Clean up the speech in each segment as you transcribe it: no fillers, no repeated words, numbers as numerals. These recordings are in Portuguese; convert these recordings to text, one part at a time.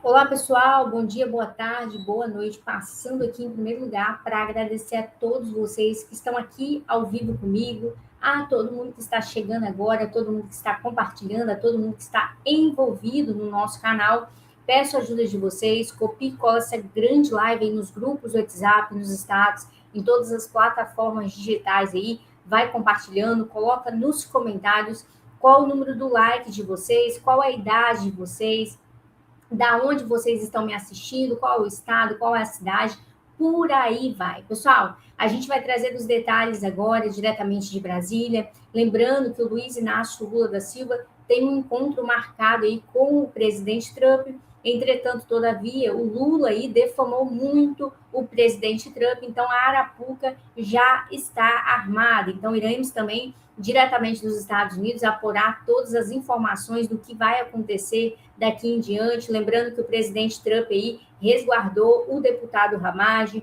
Olá, pessoal. Bom dia, boa tarde, boa noite. Passando aqui em primeiro lugar para agradecer a todos vocês que estão aqui ao vivo comigo, a todo mundo que está chegando agora, a todo mundo que está compartilhando, a todo mundo que está envolvido no nosso canal. Peço a ajuda de vocês, copie e cola essa grande live aí nos grupos do WhatsApp, nos status, em todas as plataformas digitais aí. Vai compartilhando, coloca nos comentários qual o número do like de vocês, qual a idade de vocês, da onde vocês estão me assistindo, qual é o estado, qual é a cidade, por aí vai. Pessoal, a gente vai trazer os detalhes agora, diretamente de Brasília, lembrando que o Luiz Inácio Lula da Silva tem um encontro marcado aí com o presidente Trump. Entretanto, todavia, o Lula aí defamou muito o presidente Trump, então a Arapuca já está armada. Então, iremos também, diretamente dos Estados Unidos, apurar todas as informações do que vai acontecer daqui em diante. Lembrando que o presidente Trump aí resguardou o deputado Ramagem.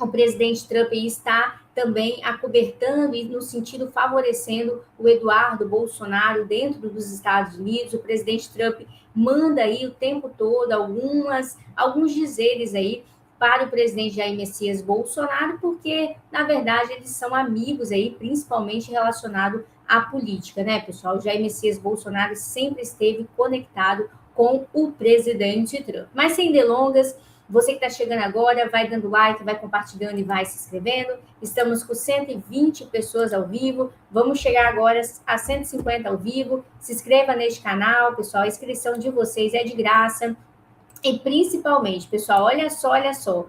O presidente Trump aí está também acobertando e no sentido favorecendo o Eduardo Bolsonaro dentro dos Estados Unidos. O presidente Trump manda aí o tempo todo alguns dizeres aí para o presidente Jair Messias Bolsonaro, porque, na verdade, eles são amigos aí, principalmente relacionado à política, né, pessoal? O Jair Messias Bolsonaro sempre esteve conectado com o presidente Trump. Mas, sem delongas, você que está chegando agora, vai dando like, vai compartilhando e vai se inscrevendo. Estamos com 120 pessoas ao vivo. Vamos chegar agora a 150 ao vivo. Se inscreva neste canal, pessoal. A inscrição de vocês é de graça. E principalmente, pessoal, olha só.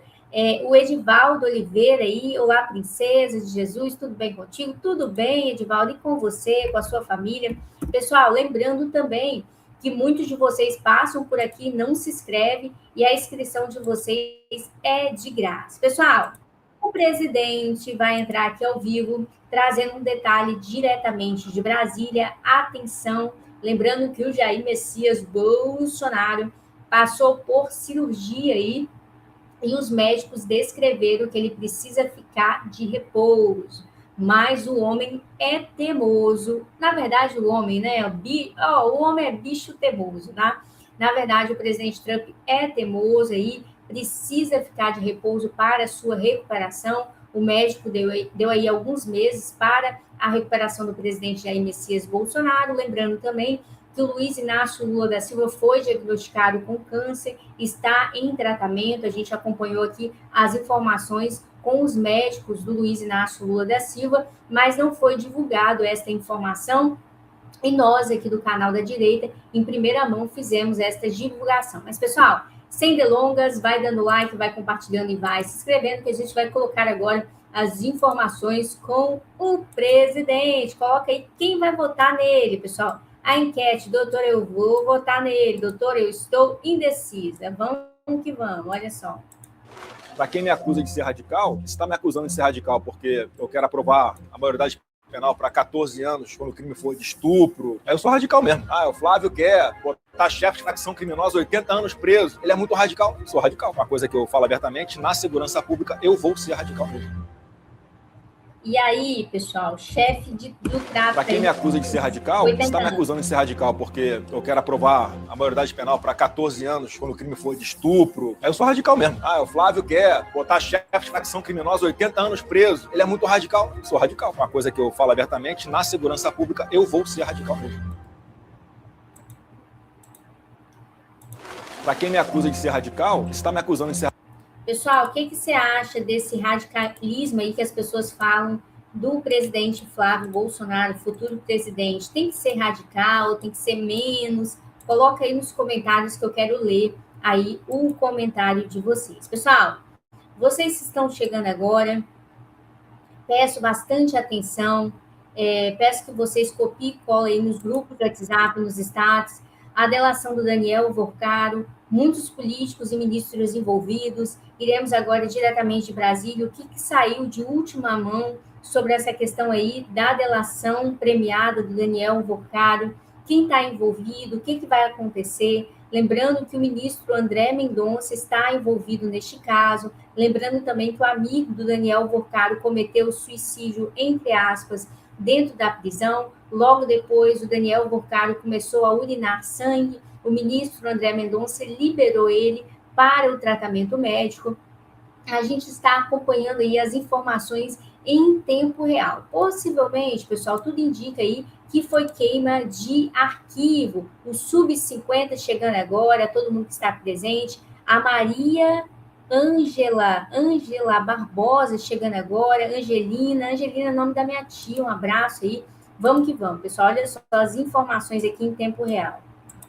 O Edivaldo Oliveira aí, olá, princesa de Jesus, tudo bem contigo? Tudo bem, Edivaldo, e com você, com a sua família? Pessoal, lembrando também que muitos de vocês passam por aqui, não se inscrevem, e a inscrição de vocês é de graça. Pessoal, o presidente vai entrar aqui ao vivo, trazendo um detalhe diretamente de Brasília. Atenção, lembrando que o Jair Messias Bolsonaro passou por cirurgia aí, e os médicos descreveram que ele precisa ficar de repouso. Mas o homem é teimoso. Na verdade, o homem, né? O homem é bicho teimoso, né? Na verdade, o presidente Trump é teimoso aí, precisa ficar de repouso para a sua recuperação. O médico deu aí alguns meses para a recuperação do presidente Jair Messias Bolsonaro. Lembrando também que o Luiz Inácio Lula da Silva foi diagnosticado com câncer, está em tratamento. A gente acompanhou aqui as informações com os médicos do Luiz Inácio Lula da Silva, mas não foi divulgado esta informação, e nós aqui do canal da direita, em primeira mão, fizemos esta divulgação. Mas, pessoal, sem delongas, vai dando like, vai compartilhando e vai se inscrevendo, que a gente vai colocar agora as informações com o presidente. Coloca aí quem vai votar nele, pessoal. A enquete, doutor, eu vou votar nele. Doutor, eu estou indecisa. Vamos que vamos, olha só. Para quem me acusa de ser radical, está me acusando de ser radical porque eu quero aprovar a maioridade penal para 14 anos, quando o crime for de estupro. Aí eu sou radical mesmo. O Flávio quer botar chefe de facção criminosa 80 anos preso. Ele é muito radical. Eu sou radical. Uma coisa que eu falo abertamente, na segurança pública, eu vou ser radical mesmo. E aí, pessoal, chefe do tráfico... Para quem me acusa de ser radical, está me acusando de ser radical porque eu quero aprovar a maioridade penal para 14 anos, quando o crime for de estupro. Aí eu sou radical mesmo. O Flávio quer botar chefe de facção criminosa 80 anos preso. Ele é muito radical. Eu sou radical. Uma coisa que eu falo abertamente, na segurança pública, eu vou ser radical mesmo. Para quem me acusa de ser radical, está me acusando de ser radical. Pessoal, o que você acha desse radicalismo aí que as pessoas falam do presidente Flávio Bolsonaro, futuro presidente? Tem que ser radical, tem que ser menos? Coloca aí nos comentários que eu quero ler aí o comentário de vocês. Pessoal, vocês que estão chegando agora, peço bastante atenção, peço que vocês copiem e colem aí nos grupos do WhatsApp, nos status, a delação do Daniel Vorcaro, muitos políticos e ministros envolvidos. Iremos agora diretamente de Brasília, o que saiu de última mão sobre essa questão aí da delação premiada do Daniel Vorcaro, quem está envolvido, o que vai acontecer. Lembrando que o ministro André Mendonça está envolvido neste caso, lembrando também que o amigo do Daniel Vorcaro cometeu suicídio, entre aspas, dentro da prisão. Logo depois, o Daniel Vorcaro começou a urinar sangue, o ministro André Mendonça liberou ele para o tratamento médico. A gente está acompanhando aí as informações em tempo real. Possivelmente, pessoal, tudo indica aí que foi queima de arquivo. O Sub-50 chegando agora, todo mundo que está presente. A Maria Ângela Barbosa chegando agora. Angelina é nome da minha tia, um abraço aí. Vamos que vamos, pessoal. Olha só as informações aqui em tempo real.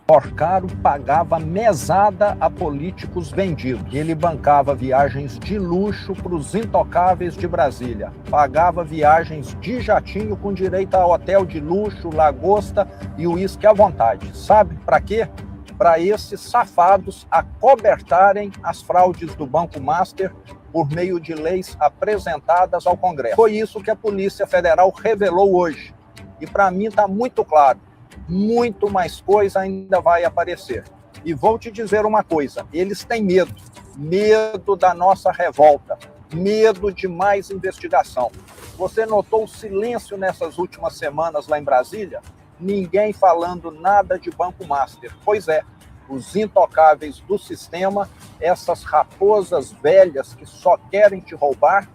Porcaro pagava mesada a políticos vendidos. Ele bancava viagens de luxo para os intocáveis de Brasília. Pagava viagens de jatinho com direito a hotel de luxo, lagosta e uísque à vontade. Sabe para quê? Para esses safados acobertarem as fraudes do Banco Master por meio de leis apresentadas ao Congresso. Foi isso que a Polícia Federal revelou hoje. E para mim está muito claro. Muito mais coisa ainda vai aparecer. E vou te dizer uma coisa, eles têm medo da nossa revolta, medo de mais investigação. Você notou o silêncio nessas últimas semanas lá em Brasília? Ninguém falando nada de Banco Master. Pois é, os intocáveis do sistema, essas raposas velhas que só querem te roubar,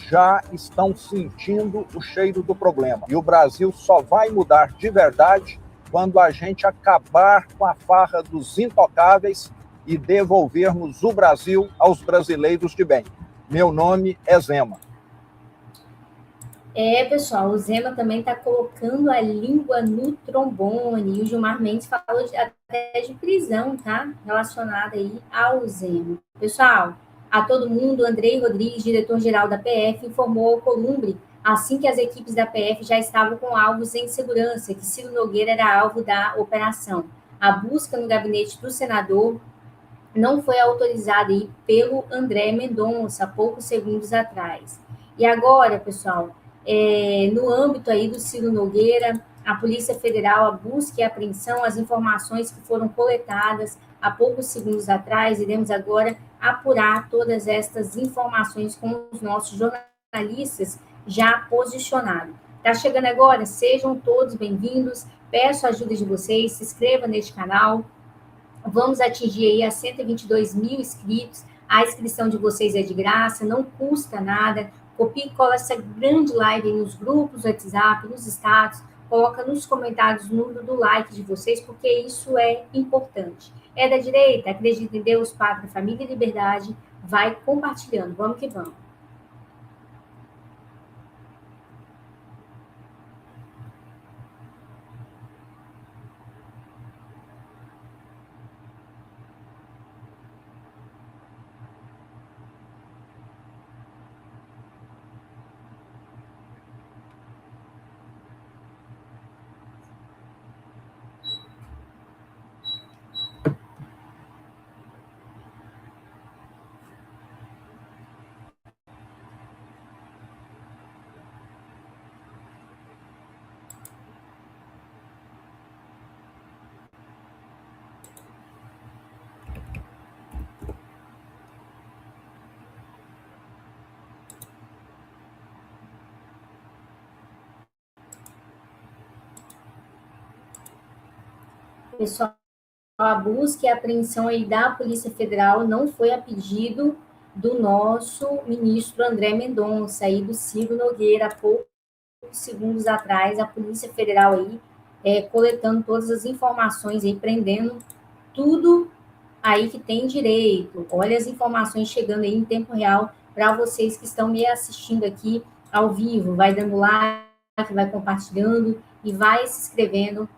já estão sentindo o cheiro do problema. E o Brasil só vai mudar de verdade quando a gente acabar com a farra dos intocáveis e devolvermos o Brasil aos brasileiros de bem. Meu nome é Zema. Pessoal, o Zema também está colocando a língua no trombone, e o Gilmar Mendes falou até de prisão, tá? Relacionada aí ao Zema. Pessoal, a todo mundo, Andrei Rodrigues, diretor-geral da PF, informou ao Columbre, assim que as equipes da PF já estavam com alvos em segurança, que Ciro Nogueira era alvo da operação. A busca no gabinete do senador não foi autorizada aí pelo André Mendonça, há poucos segundos atrás. E agora, pessoal, no âmbito aí do Ciro Nogueira, a Polícia Federal, a busca e a apreensão, as informações que foram coletadas há poucos segundos atrás, iremos agora apurar todas estas informações com os nossos jornalistas já posicionado. Tá chegando agora? Sejam todos bem-vindos. Peço a ajuda de vocês, se inscreva neste canal. Vamos atingir aí a 122 mil inscritos. A inscrição de vocês é de graça, não custa nada. Copie e cola essa grande live aí nos grupos, no WhatsApp, nos status. Coloca nos comentários o número do like de vocês, porque isso é importante. É da direita, acredita em Deus, Pátria, Família e Liberdade. Vai compartilhando. Vamos que vamos. Pessoal, a busca e a apreensão aí da Polícia Federal não foi a pedido do nosso ministro André Mendonça, aí do Ciro Nogueira, há poucos segundos atrás, a Polícia Federal aí coletando todas as informações aí, prendendo tudo aí que tem direito. Olha as informações chegando aí em tempo real para vocês que estão me assistindo aqui ao vivo. Vai dando like, vai compartilhando e vai se inscrevendo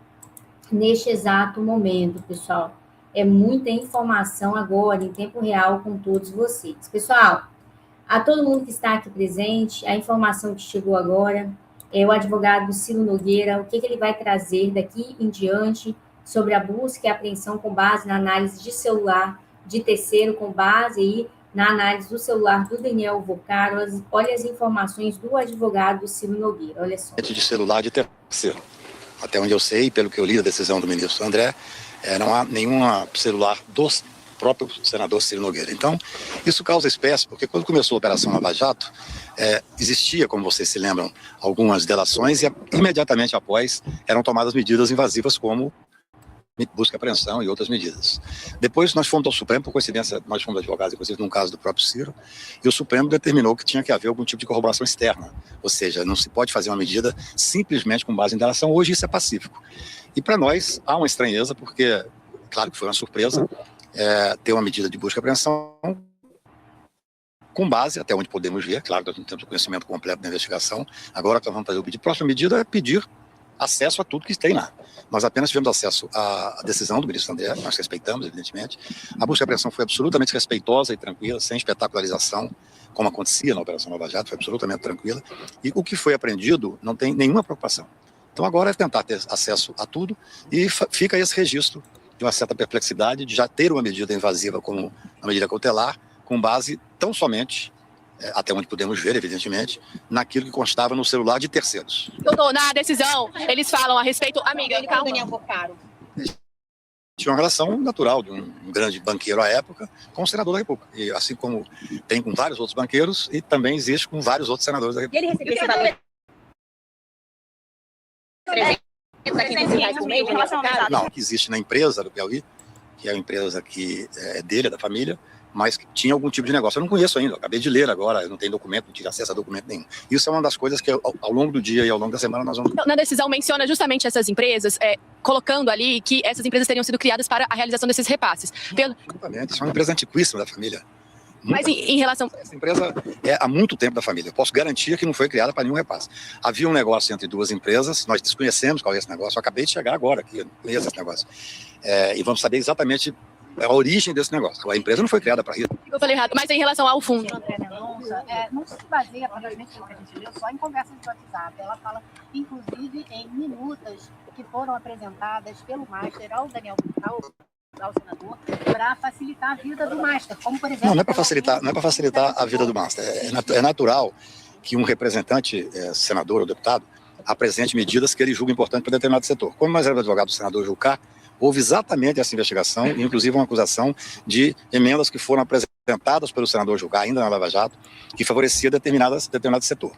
neste exato momento, pessoal. É muita informação agora, em tempo real, com todos vocês. Pessoal, a todo mundo que está aqui presente, a informação que chegou agora é o advogado Ciro Nogueira, o que ele vai trazer daqui em diante sobre a busca e apreensão com base na análise de celular de terceiro, com base aí na análise do celular do Daniel Vocaro. Olha as informações do advogado Ciro Nogueira, olha só. De celular de terceiro. Até onde eu sei, pelo que eu li da decisão do ministro André, não há nenhum celular do próprio senador Ciro Nogueira. Então, isso causa espécie, porque quando começou a Operação Lava Jato, existia, como vocês se lembram, algumas delações e imediatamente após eram tomadas medidas invasivas como busca e apreensão e outras medidas. Depois nós fomos ao Supremo, por coincidência, nós fomos advogados, inclusive, num caso do próprio Ciro, e o Supremo determinou que tinha que haver algum tipo de corroboração externa, ou seja, não se pode fazer uma medida simplesmente com base em delação. Hoje isso é pacífico. E para nós há uma estranheza, porque, claro que foi uma surpresa, ter uma medida de busca e apreensão com base, até onde podemos ver, claro que nós não temos o conhecimento completo da investigação. Agora o que nós vamos fazer o pedido. A próxima medida é pedir acesso a tudo que tem lá. Nós apenas tivemos acesso à decisão do ministro André, nós respeitamos, evidentemente. A busca e apreensão foi absolutamente respeitosa e tranquila, sem espetacularização, como acontecia na Operação Lava Jato, foi absolutamente tranquila. E o que foi apreendido não tem nenhuma preocupação. Então agora é tentar ter acesso a tudo e fica esse registro de uma certa perplexidade de já ter uma medida invasiva como uma medida cautelar, com base tão somente, até onde podemos ver, evidentemente, naquilo que constava no celular de terceiros. Doutor, na decisão, eles falam a respeito... Amiga, ele fala o Daniel Vorcaro. Tinha uma relação natural de um grande banqueiro à época com o senador da República. E assim como tem com vários outros banqueiros, e também existe com vários outros senadores da República. E ele recebeu esse valor? Não, que existe na empresa do Piauí, que é a empresa que é dele, é da família, mas que tinha algum tipo de negócio. Eu não conheço ainda, acabei de ler agora, eu não tenho documento, não tive acesso a documento nenhum. Isso é uma das coisas que ao longo do dia e ao longo da semana nós vamos... Na decisão menciona justamente essas empresas, colocando ali que essas empresas teriam sido criadas para a realização desses repasses. Absolutamente, isso é uma empresa antiquíssima da família. Mas em relação... Essa empresa é há muito tempo da família. Eu posso garantir que não foi criada para nenhum repasse. Havia um negócio entre duas empresas, nós desconhecemos qual é esse negócio, eu acabei de chegar agora aqui, eu não conheço esse negócio. E vamos saber exatamente a origem desse negócio. A empresa não foi criada para isso. Eu falei errado, mas em relação ao fundo... André Mendonça, não se baseia, provavelmente, pelo que a gente leu, só em conversas de WhatsApp. Ela fala, inclusive, em minutas que foram apresentadas pelo Master ao senador, para facilitar a vida do Master, como por exemplo... Não é para facilitar a vida do Master. É natural que um representante, senador ou deputado, apresente medidas que ele julga importantes para determinado setor. Como nós éramos advogados do senador Jucá, houve exatamente essa investigação, inclusive uma acusação de emendas que foram apresentadas pelo senador Jucá, ainda na Lava Jato, que favorecia determinado setor.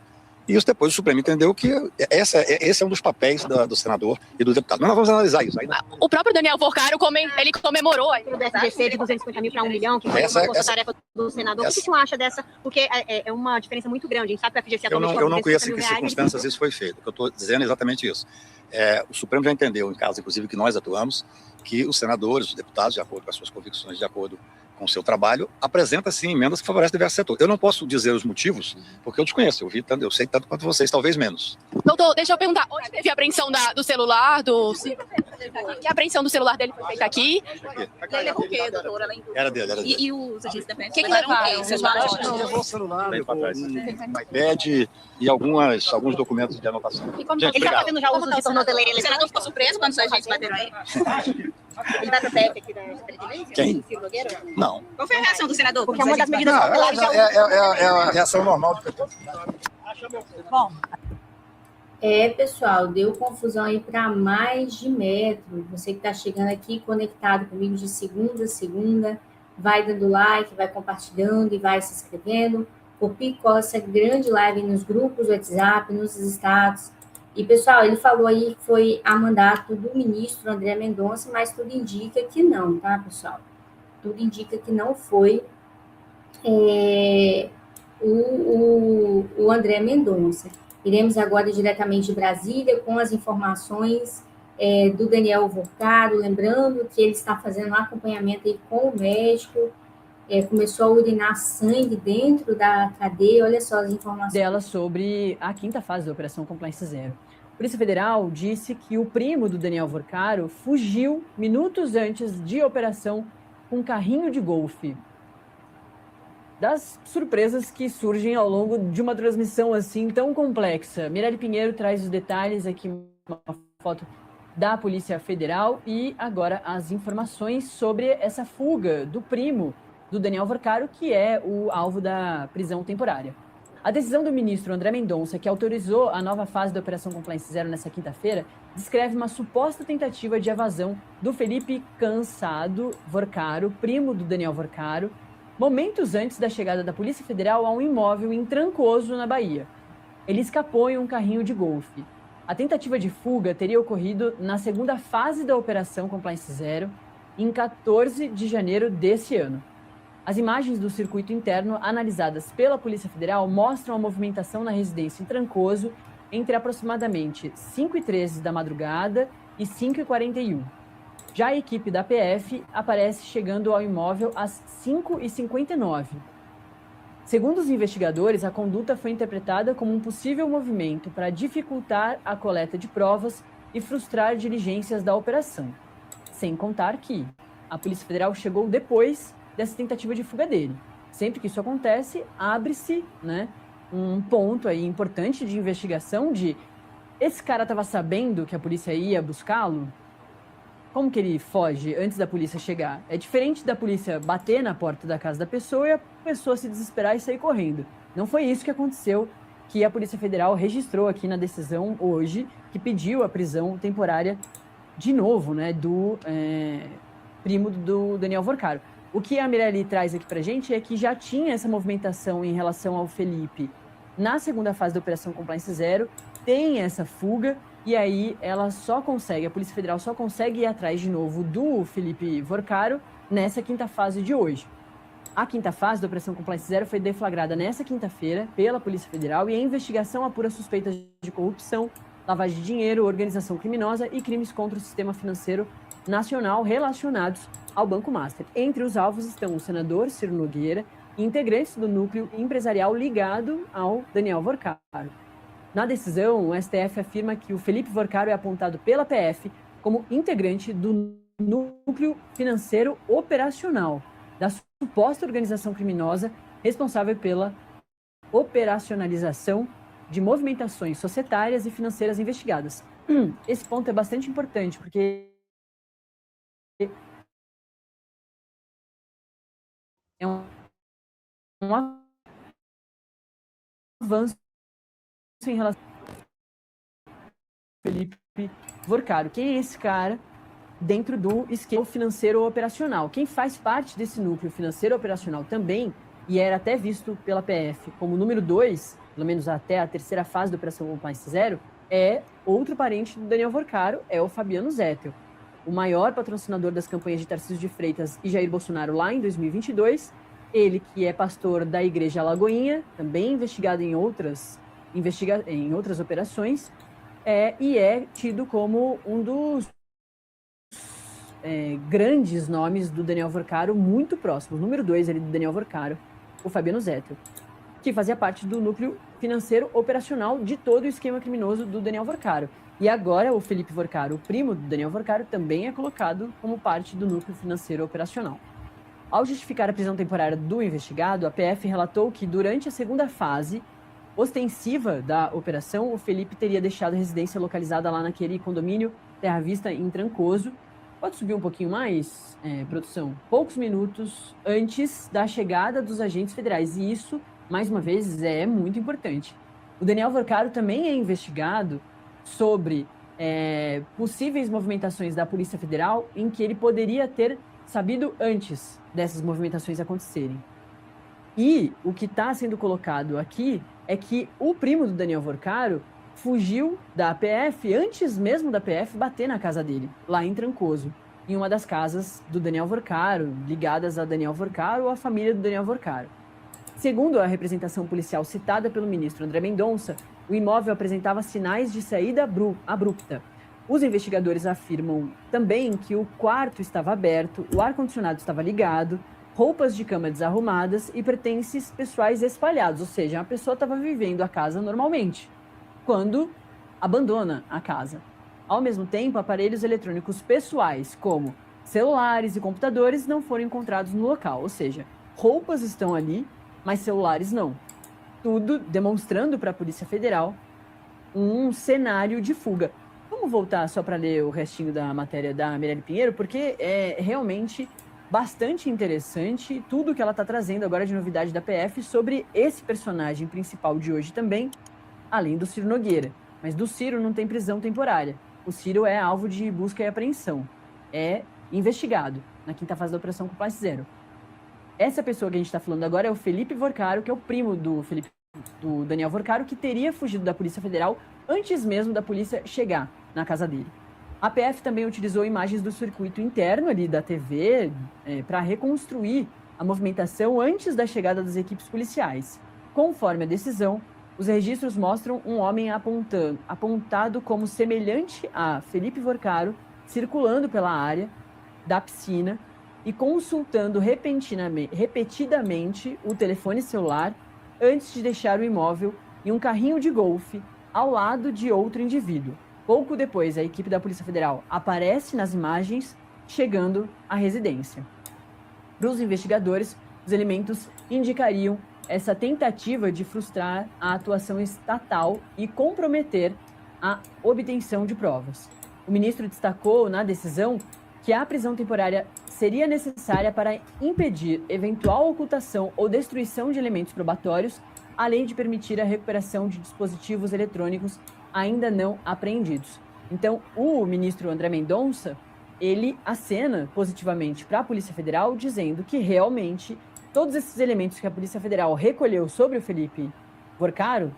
E isso depois o Supremo entendeu que esse é um dos papéis do senador e do deputado. Mas nós vamos analisar isso. O próprio Daniel Vorcaro, ele comemorou aí. O DSGC de 250 mil para 1 milhão, que foi uma tarefa do senador. O que o senhor acha dessa? Porque é uma diferença muito grande. A gente sabe que a FGC atualmente... Eu não conheço em que circunstâncias isso foi feito. Eu estou dizendo exatamente isso. O Supremo já entendeu, em casos, inclusive, que nós atuamos, que os senadores, os deputados, de acordo com as suas convicções, de acordo com o seu trabalho, apresenta, sim, emendas que favorecem diversos setores. Eu não posso dizer os motivos, porque eu desconheço, eu sei tanto quanto vocês, talvez menos. Doutor, deixa eu perguntar, onde teve a apreensão do celular, que a apreensão do celular dele foi feita aqui? Ele levou o quê, doutora? Era dele. E os agentes da PF? O que levaram? Levou o celular, levou um iPad e alguns documentos de anotação. E como ele está fazendo já uso de tornozeleira? O senador ficou surpreso quando os agentes bateram aí? Ele vai para o PF aqui da presidência? Quem? Ciro Nogueira? Não. Qual foi a reação do senador? Porque é uma das medidas cautelares. É a reação normal do PT. Bom. Pessoal, deu confusão aí para mais de metro. Você que está chegando aqui conectado comigo de segunda a segunda, vai dando like, vai compartilhando e vai se inscrevendo. Copia essa grande live nos grupos do WhatsApp, nos status. E, pessoal, ele falou aí que foi a mandato do ministro André Mendonça, mas tudo indica que não, tá, pessoal? Tudo indica que não foi o André Mendonça. Iremos agora diretamente de Brasília com as informações do Daniel Vorcaro, lembrando que ele está fazendo um acompanhamento aí com o médico, começou a urinar sangue dentro da cadeia, olha só as informações. Dela sobre a quinta fase da Operação Compliance Zero. A Polícia Federal disse que o primo do Daniel Vorcaro fugiu minutos antes de operação com um carrinho de golfe. Das surpresas que surgem ao longo de uma transmissão assim tão complexa. Mirelle Pinheiro traz os detalhes aqui, uma foto da Polícia Federal e agora as informações sobre essa fuga do primo do Daniel Vorcaro, que é o alvo da prisão temporária. A decisão do ministro André Mendonça, que autorizou a nova fase da Operação Compliance Zero nesta quinta-feira, descreve uma suposta tentativa de evasão do Felipe Cansado Vorcaro, primo do Daniel Vorcaro, momentos antes da chegada da Polícia Federal a um imóvel em Trancoso, na Bahia. Ele escapou em um carrinho de golfe. A tentativa de fuga teria ocorrido na segunda fase da Operação Compliance Zero, em 14 de janeiro desse ano. As imagens do circuito interno analisadas pela Polícia Federal mostram a movimentação na residência em Trancoso entre aproximadamente 5h13 da madrugada e 5h41. Já a equipe da PF aparece chegando ao imóvel às 5h59. Segundo os investigadores, a conduta foi interpretada como um possível movimento para dificultar a coleta de provas e frustrar diligências da operação. Sem contar que a Polícia Federal chegou depois dessa tentativa de fuga dele. Sempre que isso acontece, abre-se, né, um ponto aí importante de investigação de esse cara estava sabendo que a polícia ia buscá-lo? Como que ele foge antes da polícia chegar? É diferente da polícia bater na porta da casa da pessoa e a pessoa se desesperar e sair correndo. Não foi isso que aconteceu, que a Polícia Federal registrou aqui na decisão hoje, que pediu a prisão temporária de novo, né, do primo do Daniel Vorcaro. O que a Mirelli traz aqui pra gente é que já tinha essa movimentação em relação ao Felipe na segunda fase da Operação Compliance Zero, tem essa fuga, e aí a Polícia Federal só consegue ir atrás de novo do Felipe Vorcaro nessa quinta fase de hoje. A quinta fase da Operação Compliance Zero foi deflagrada nessa quinta-feira pela Polícia Federal e a investigação apura suspeitas de corrupção, lavagem de dinheiro, organização criminosa e crimes contra o sistema financeiro nacional relacionados ao Banco Master. Entre os alvos estão o senador Ciro Nogueira e integrantes do núcleo empresarial ligado ao Daniel Vorcaro. Na decisão, o STF afirma que o Felipe Vorcaro é apontado pela PF como integrante do núcleo financeiro operacional da suposta organização criminosa responsável pela operacionalização de movimentações societárias e financeiras investigadas. Esse ponto é bastante importante, porque é um avanço em relação ao Felipe Vorcaro. Quem é esse cara dentro do esquema financeiro operacional? Quem faz parte desse núcleo financeiro operacional também, e era até visto pela PF como número 2, pelo menos até a terceira fase da Operação Compliance Zero, é outro parente do Daniel Vorcaro, é o Fabiano Zettel, o maior patrocinador das campanhas de Tarcísio de Freitas e Jair Bolsonaro lá em 2022, ele que é pastor da Igreja Alagoinha, também investigado em outras operações, e é tido como um dos grandes nomes do Daniel Vorcaro, muito próximo, número 2 ali do Daniel Vorcaro, o Fabiano Zettel, que fazia parte do núcleo financeiro operacional de todo o esquema criminoso do Daniel Vorcaro. E agora o Felipe Vorcaro, o primo do Daniel Vorcaro, também é colocado como parte do núcleo financeiro operacional. Ao justificar a prisão temporária do investigado, a PF relatou que durante a segunda fase ostensiva da operação, o Felipe teria deixado a residência localizada lá naquele condomínio Terra Vista, em Trancoso. Pode subir um pouquinho mais, produção? Poucos minutos antes da chegada dos agentes federais. E isso, mais uma vez, é muito importante. O Daniel Vorcaro também é investigado sobre possíveis movimentações da Polícia Federal em que ele poderia ter sabido antes dessas movimentações acontecerem. E o que está sendo colocado aqui é que o primo do Daniel Vorcaro fugiu da PF antes mesmo da PF bater na casa dele, lá em Trancoso, em uma das casas do Daniel Vorcaro, ligadas a Daniel Vorcaro ou à família do Daniel Vorcaro. Segundo a representação policial citada pelo ministro André Mendonça, o imóvel apresentava sinais de saída abrupta. Os investigadores afirmam também que o quarto estava aberto, o ar-condicionado estava ligado, roupas de cama desarrumadas e pertences pessoais espalhados, ou seja, a pessoa estava vivendo a casa normalmente quando abandona a casa. Ao mesmo tempo, aparelhos eletrônicos pessoais, como celulares e computadores, não foram encontrados no local, ou seja, roupas estão ali, mas celulares não. Tudo demonstrando para a Polícia Federal um cenário de fuga. Vamos voltar só para ler o restinho da matéria da Mirelli Pinheiro, porque é realmente bastante interessante tudo que ela está trazendo agora de novidade da PF sobre esse personagem principal de hoje também, além do Ciro Nogueira. Mas do Ciro não tem prisão temporária. O Ciro é alvo de busca e apreensão. É investigado na quinta fase da Operação Compliance Zero. Essa pessoa que a gente está falando agora é o Felipe Vorcaro, que é o primo do Daniel Vorcaro, que teria fugido da Polícia Federal antes mesmo da polícia chegar na casa dele. A PF também utilizou imagens do circuito interno ali da TV para reconstruir a movimentação antes da chegada das equipes policiais. Conforme a decisão, os registros mostram um homem apontado como semelhante a Felipe Vorcaro, circulando pela área da piscina e consultando repetidamente o telefone celular antes de deixar o imóvel em um carrinho de golfe ao lado de outro indivíduo. Pouco depois, a equipe da Polícia Federal aparece nas imagens, chegando à residência. Para os investigadores, os elementos indicariam essa tentativa de frustrar a atuação estatal e comprometer a obtenção de provas. O ministro destacou na decisão que a prisão temporária seria necessária para impedir eventual ocultação ou destruição de elementos probatórios, além de permitir a recuperação de dispositivos eletrônicos ainda não apreendidos. Então, o ministro André Mendonça, ele acena positivamente para a Polícia Federal, dizendo que realmente todos esses elementos que a Polícia Federal recolheu sobre o Felipe Vorcaro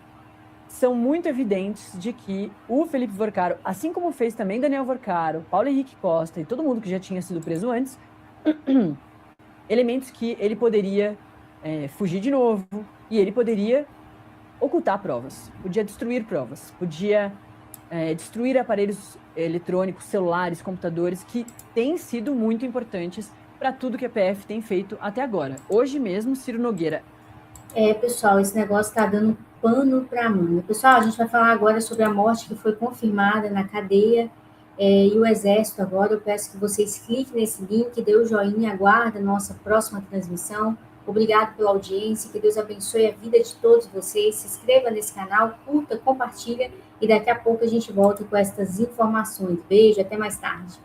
são muito evidentes de que o Felipe Vorcaro, assim como fez também Daniel Vorcaro, Paulo Henrique Costa e todo mundo que já tinha sido preso antes, elementos que ele poderia fugir de novo e ele poderia ocultar provas, podia destruir provas, podia destruir aparelhos eletrônicos, celulares, computadores, que têm sido muito importantes para tudo que a PF tem feito até agora. Hoje mesmo, Ciro Nogueira. Pessoal, esse negócio está dando pano para manga. Pessoal, a gente vai falar agora sobre a morte que foi confirmada na cadeia e o Exército agora. Eu peço que vocês cliquem nesse link, dê o joinha, aguarda a nossa próxima transmissão. Obrigado pela audiência, que Deus abençoe a vida de todos vocês. Se inscreva nesse canal, curta, compartilha e daqui a pouco a gente volta com estas informações. Beijo, até mais tarde.